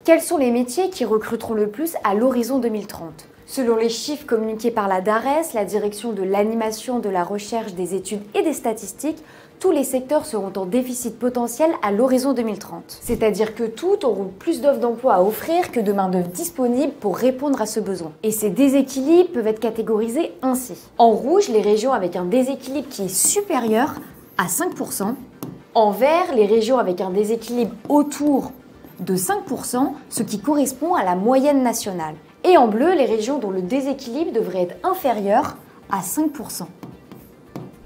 Quels sont les métiers qui recruteront le plus à l'horizon 2030? Selon les chiffres communiqués par la DARES, la direction de l'animation, de la recherche, des études et des statistiques, tous les secteurs seront en déficit potentiel à l'horizon 2030. C'est-à-dire que toutes auront plus d'offres d'emploi à offrir que de main-d'œuvre disponible pour répondre à ce besoin. Et ces déséquilibres peuvent être catégorisés ainsi. En rouge, les régions avec un déséquilibre qui est supérieur à 5%. En vert, les régions avec un déséquilibre autour de 5%, ce qui correspond à la moyenne nationale. Et en bleu, les régions dont le déséquilibre devrait être inférieur à 5%.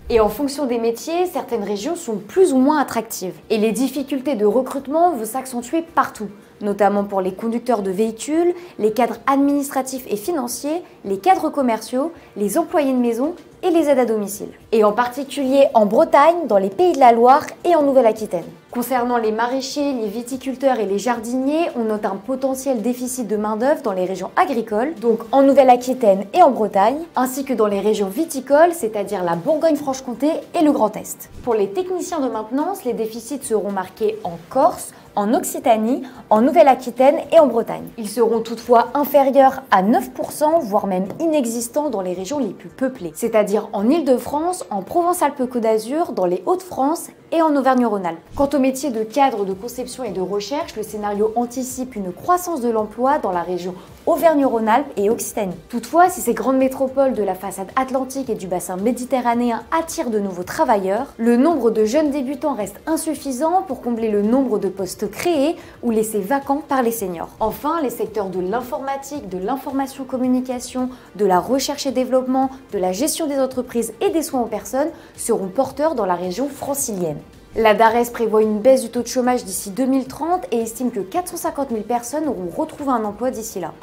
Et en fonction des métiers, certaines régions sont plus ou moins attractives. Et les difficultés de recrutement vont s'accentuer partout, notamment pour les conducteurs de véhicules, les cadres administratifs et financiers, les cadres commerciaux, les employés de maison et les aides à domicile. Et en particulier en Bretagne, dans les Pays de la Loire et en Nouvelle-Aquitaine. Concernant les maraîchers, les viticulteurs et les jardiniers, on note un potentiel déficit de main-d'œuvre dans les régions agricoles, donc en Nouvelle-Aquitaine et en Bretagne, ainsi que dans les régions viticoles, c'est-à-dire la Bourgogne-Franche-Comté et le Grand Est. Pour les techniciens de maintenance, les déficits seront marqués en Corse, en Occitanie, en Nouvelle-Aquitaine et en Bretagne. Ils seront toutefois inférieurs à 9%, voire même inexistants dans les régions les plus peuplées, c'est-à-dire en Île-de-France, en Provence-Alpes-Côte d'Azur, dans les Hauts-de-France et en Auvergne-Rhône-Alpes. Quant au métier de cadre de conception et de recherche, le scénario anticipe une croissance de l'emploi dans la région Auvergne-Rhône-Alpes et Occitanie. Toutefois, si ces grandes métropoles de la façade atlantique et du bassin méditerranéen attirent de nouveaux travailleurs, le nombre de jeunes débutants reste insuffisant pour combler le nombre de postes créés ou laissés vacants par les seniors. Enfin, les secteurs de l'informatique, de l'information-communication, de la recherche et développement, de la gestion des entreprises et des soins aux personnes seront porteurs dans la région francilienne. La DARES prévoit une baisse du taux de chômage d'ici 2030 et estime que 450 000 personnes auront retrouvé un emploi d'ici là.